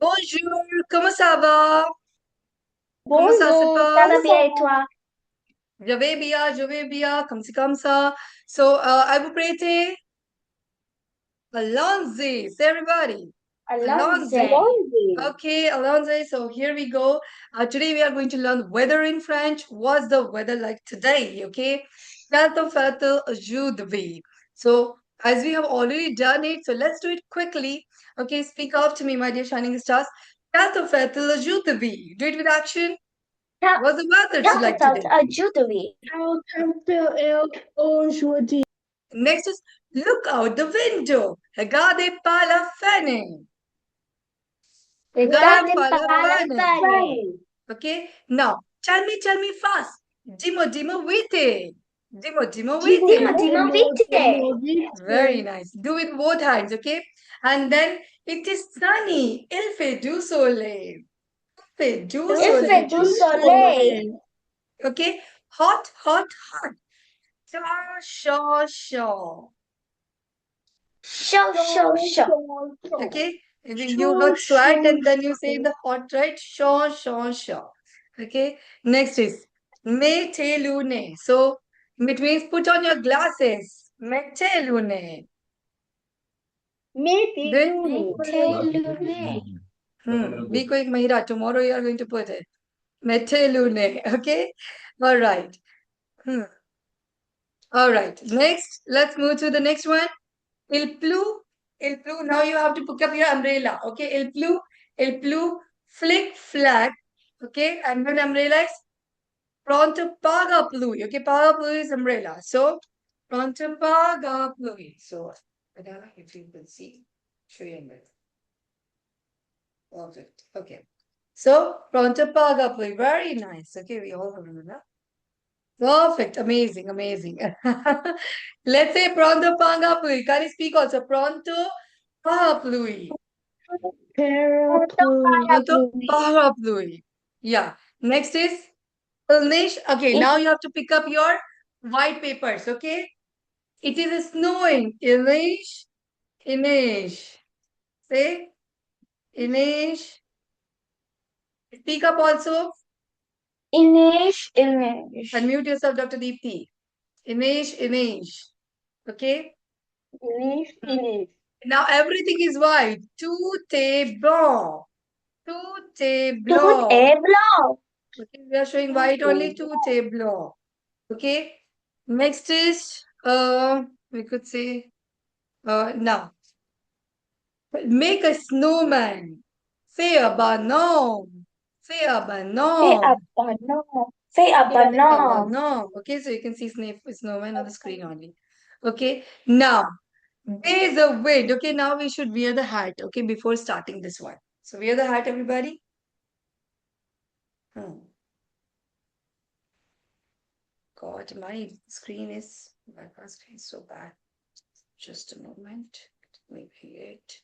Bonjour, comment ça va? Comment ça se Bonjour, ça va passe? bien et toi? Je vais bien, comme ça. So, ai vous prêté? Alonzi, say everybody. Alonze. Alonzi. Okay, Alonzi, so here we go. Today we are going to learn weather in French. What's the weather like today? Okay. Fait-il, fait-il, aujourd'hui. So, as we have already done it, so let's do it quickly. Okay, speak after me, my dear shining stars. Fait-il, fait-il, aujourd'hui. Do it with action. What's the weather Quand like felt today? aujourd'hui? Aujourd'hui. Next is look out the window. Regardez par la fenêtre. Regardez Regardez par par la la fenêtre. fenêtre. Okay. Now, tell me fast. Dis-moi vite. Dis-moi vite. Dis-moi vite. Very nice. Do it both hands, okay? And then it is sunny. Il fait du soleil. Fait du Il fait soleil. du soleil. Okay? Hot, hot, hot. Chaud, chaud. Chaud, chaud, chaud. Okay? You got sweat and then you say the hot, right? Chaud, chaud, chaud. Okay? Next is mete lune. So it means put on your glasses. Mete lune. Then, Mettez lunettes. Biko ek mahira. Tomorrow you are going to put it. Mete lune. Okay? All right. Hmm. All right. Next, let's move to the next one. Il pleut. Il pleut. Now you have to pick up your umbrella. Okay? Il pleut. Flick, flag. Okay? And when umbrella is pronto parapluie. Okay? Parapluie is umbrella. So, pronto parapluie. So, Adana, if you can see, show your umbrella. Perfect. Okay. So, pronto parapluie. Very nice. Okay? We all remember. Perfect. Amazing. Amazing. Let's say pronto parapluie. Can you speak also? Pronto parapluie. Pronto Parapluie. parapluie. Yeah. Next is Ilnish. Okay, Il now you have to pick up your white papers. Okay. It is snowing. Ilnish. Inish. Say Inish. Speak up also. il neige. Unmute yourself, Dr. Deepthi. Inish. Inish. Okay. Now everything is white. Tout est blanc. Tout est Tout blanc. est blanc. Okay, we are showing white only. Tout est blanc. Okay. Next is we could say now make a snowman. Fais un banon. Fais un Fais un banon. banon. Fais un Fais un banon. banon. Okay, so you can see snowman on the screen only. Okay. Now there's a wind. Okay, now we should wear the hat. Okay, before starting this one. So wear the hat, everybody. Hmm. God, my screen is so bad. Just a moment. Maybe it.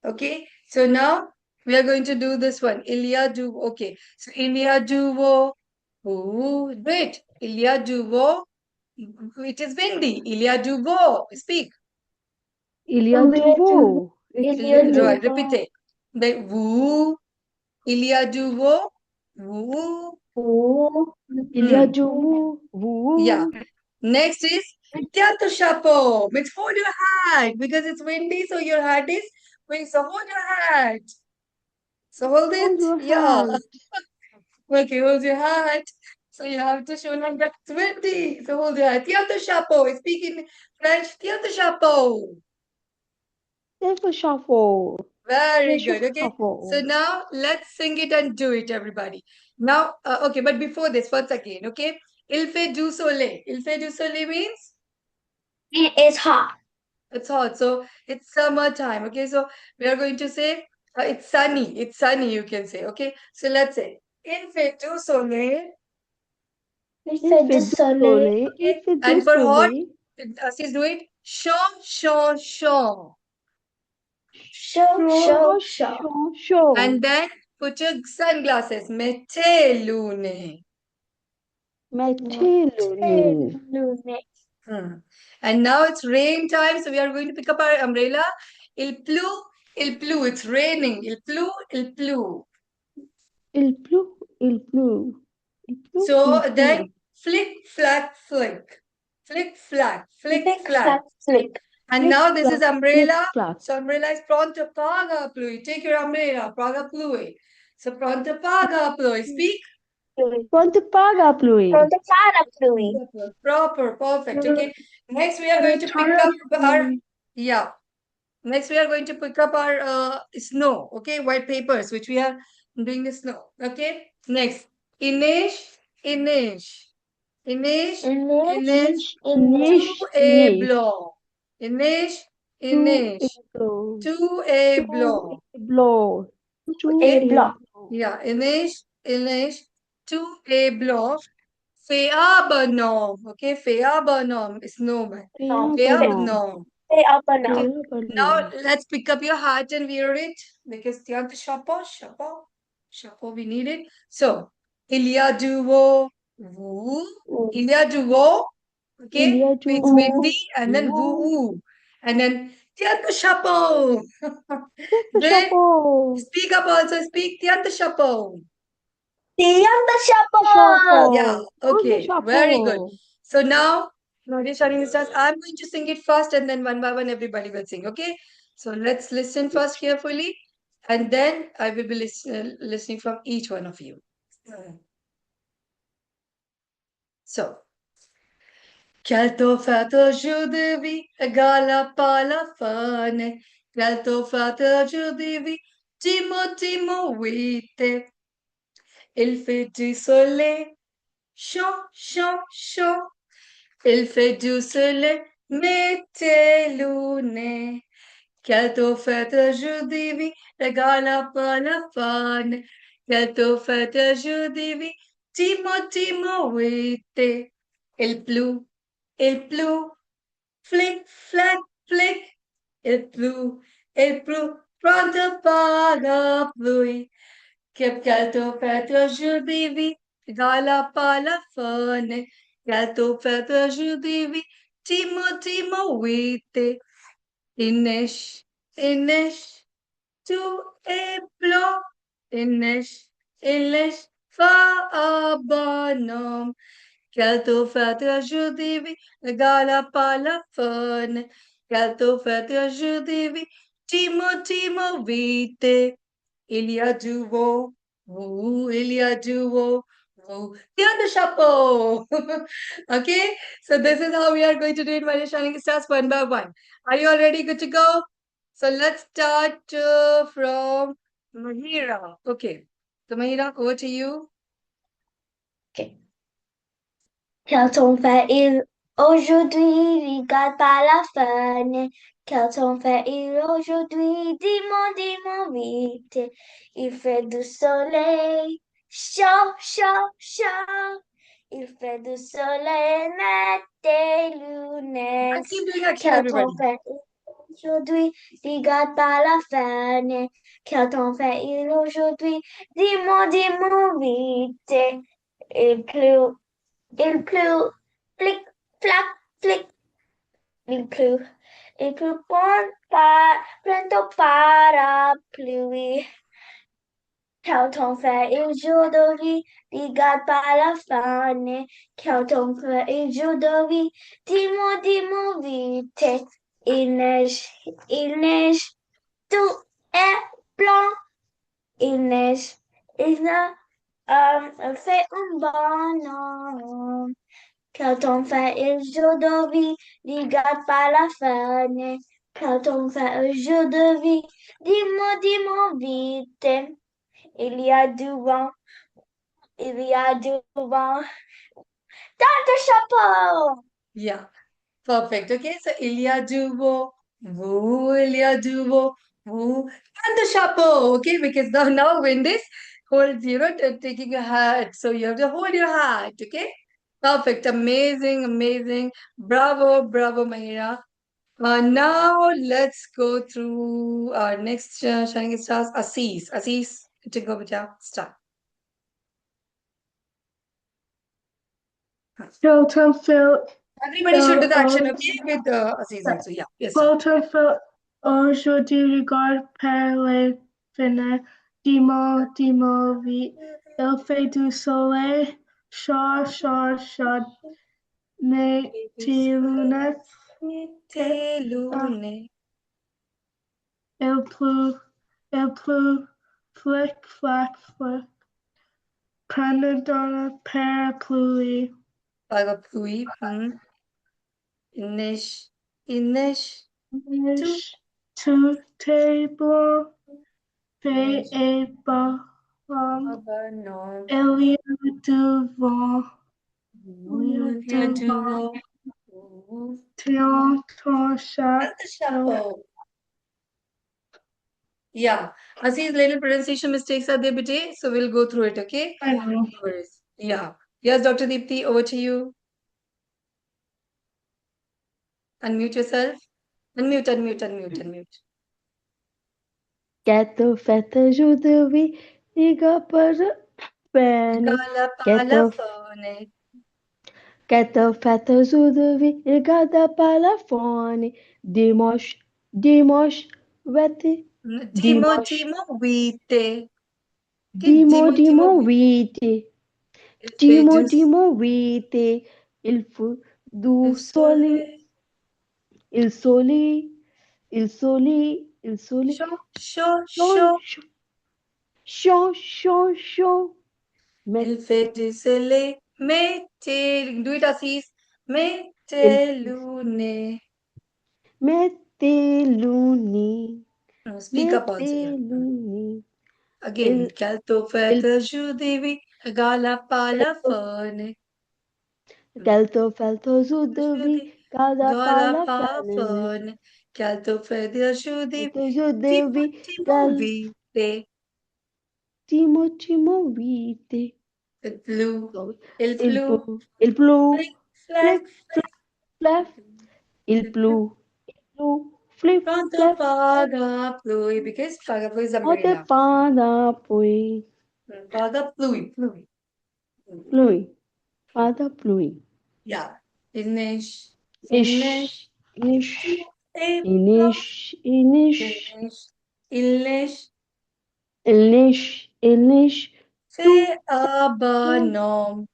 Okay, so now we are going to do this one. Ilya do. Okay, so Ilya duo. Oh, wait. Ilya duo. It is windy. Ilya duo. Speak. Il y a du vent. Il y a du Right, repeat vent. it. Like woo. Ilya duo. Woo. Oh, Il y a Hmm. du vent. Yeah. Vous. Next is tiens to chapeau. Means hold your hat because it's windy, so your hat is wing. So hold your hat. So hold Hold it. your Yeah. hand. Okay, hold your hat. So you have to show like that 20. So hold your hat. Tiens to chapeau. Speak in French. Tiens to chapeau. Take a shuffle. Very Take a good. Okay. So shuffle. now let's sing it and do it, everybody. Now, okay, but before this, once again, okay. Il fait du soleil. Il fait du soleil means it is hot. it's hot. So it's summertime. Okay. So we are going to say it's sunny. It's sunny, you can say. Okay. So let's say il fait du soleil. Il Il fait fait du du soleil. soleil. Il Okay. fait du And for hot, soleil. Sis do it. Chaud, chaud, chaud. Chaud, chaud, Chaud, chaud. chaud, chaud. And then put your sunglasses. Mete lune. Mettez le Mettez nez. lunettes. And now it's rain time, so we are going to pick up our umbrella. Il pleut, il pleut. It's raining. Il pleut, il pleut. Il pleut, il pleut. Il pleut, So il then pleut. flick, flack, flick. Flick, flack, flick, Flick, flack. flack, flick. And Flick, now this is flack, umbrella. flick, flack. So umbrella is pronto paga plui. Take your umbrella, paga plui. So pronto paga plui. Speak. Quanto paga, plui? Pronto para, plui. Proper, perfect. Okay. Next we are going to pick up our Next we are going to pick up our snow. Okay, white papers which we are doing the snow. Okay. Next, Inish, Inish, Inish, Inish. English, To Inish, a inish. blow. Inish, To a Inish. blow. To a To blow. a blow. To a Okay. a block. blow. Yeah. Inish, Inish. To a blow. Feabanom. Okay. Feabanom. Snowman. No, Feabanom. Feabanom. say up and Okay. down. Now Feabanom. let's pick up your hat and wear it because Tyant Shapo, Shapo, Shapo, we need it. So, Ilya Duo, Woo, Ilya Duo, okay, Ilya it's windy, and then Woo. Woo, and then Tyant Shapo. Feito Then chapo. speak up also, speak Tyant Shapo. Beyond the shepherd. Yeah, Chapo. On the okay, very good. chapo. So now, Shining Stars, I'm going to sing it first and then one by one everybody will sing, okay? So let's listen first carefully and then I will be listening from each one of you. So, quel t'ho fatto giù devi, gala pala fane, quel t'ho fatto giù devi, Timo Timo witte, il fait du soleil, chaud, chaud, chaud. Il fait du soleil, mettez lunettes. Quel t'ho fait aujourd'hui, regala pas la fan. Quel t'ho fait aujourd'hui, Timo Timo witte. Il pleut, flick, flack, flick. Il pleut, pronto parapluie. Quel t'ho fait aujourd'hui, regala pas la fan. Quel t'ho fait aujourd'hui, Timo Timo witte. Inish, Inish, to a blow. Inish, Inish, Faabanum. Calto fata judivi, gala pala fun. Calto fata judivi, Timo Timo vite. Ilia duo, woo, Ilia duo, woo. The chapeau. Okay, so this is how we are going to do it by shining stars one by one. Are you all ready? Good to go? So let's start from Mahira. Okay, so Mahira, over to you. Okay. Quel temps fait-il aujourd'hui? Regarde pas la fenêtre. Quel temps fait-il aujourd'hui? Dis-moi, dis-moi vite. Il fait du soleil. Chaud, chaud, chaud. Il fait du soleil. Mets tes lunettes. Let's keep doing action, Quel temps everybody. fait-il aujourd'hui? Regarde pas la fenêtre. Quel temps fait-il aujourd'hui? Dis-moi, dis-moi vite. Il pleut. Il pleut, flic, flac, flic. Il pleut prendo parapluie. Quel temps fait aujourd'hui? Regarde pas la fenêtre. Quel temps fait aujourd'hui? Dis-moi, dis-moi vite. Il neige, tout est blanc. Il neige, fait un bonhomme. Quand on fait un jour de vie, regarde pas la fenêtre. Quand on fait un jour de vie, dis-moi vite. Il y a du vent, il y a du vent. Dans le chapeau! Yeah, perfect. Okay, so il y a du beau, vous, il y a du beau, vous, and the chapeau. Okay, because now wind is hold, taking a hat. So you have to hold your hat. Okay, perfect. Amazing, amazing. Bravo, bravo, Mahira. Now let's go through our next shining stars, Assis. Assis, to go with your start. Quel temps fait Everybody should do the action, okay? With Aziz also. Yeah. Yes, sir. Votre aujourd'hui regarde par les fenêtres, dis-moi, oui, il fait du soleil, chaud, mais tes lunettes, Tes ah, lunettes. il pleut, flic, prends dans parapluie, Parapluie. Il neige. Il neige. Tout. tout est blanc, fait Neige. et bas, Ah bah non. il y a du vent. Il y a du vent. Tiens ton And the chapeau. chapeau. Yeah. Aziz, little pronunciation mistakes are there, bete. So we'll go through it, okay? I know. No worries. Yeah. Yes, Dr. Deepthi, over to you. Unmute yourself. Unmute. Quieto, feta, ajuda-me, liga para Penny. Gala pala Quieto, phone. quieto, feta, ajuda-me, ligada para fone. Dimos, vete. Dimos, Wite. Que dimo, wite. vite. Il fait du Vite. Il faut du sole, soleil. il sole, il sole. Chaud, chaud, Chaud, chaud. chaud. Il Met, fait du soleil. Mettez, do it Aziz. il, Mettez lunettes. mettez-le-nez. Speak up also, yeah. Mettez-le-nez. Again, Il, calto il, feta judevi, gala pala fone. Felto, Zudovi, Judi, cada gala pala pa fanene. fone. Calto feta judevi, Felto, Zudovi, timo gal, vite. timo, vite. It flew, Sorry. il flew, Il pleut, flick, flack, flip, flap. Il it flew. pleut, flip, Pronto flap. paga plui, because paga plui is Ote umbrella. pada, poi. Paga plui. Plui, pada, plui. Yeah. Inish, inish, Nish, nish. e Inish, Inish, Inish, Inish, tu, say abanom. te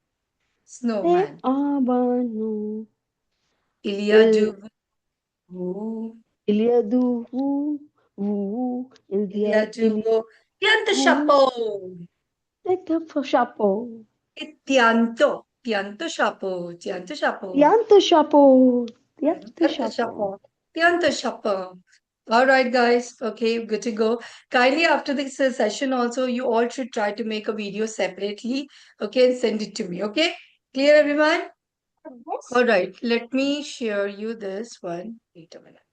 Snowman. abano. Ilya Il, do. il y a du Ilya il y do. Pianta a chapeau. chapeau. Pianto chapeau. Pianto chapeau. Pianto Pianta chapeau. chapeau. Pianta chapeau. All right, guys. Okay, good to go. Kindly, after this session, also, you all should try to make a video separately. Okay, and send it to me. Okay, clear, everyone? Yes. All right, let me share you this one. Wait a minute.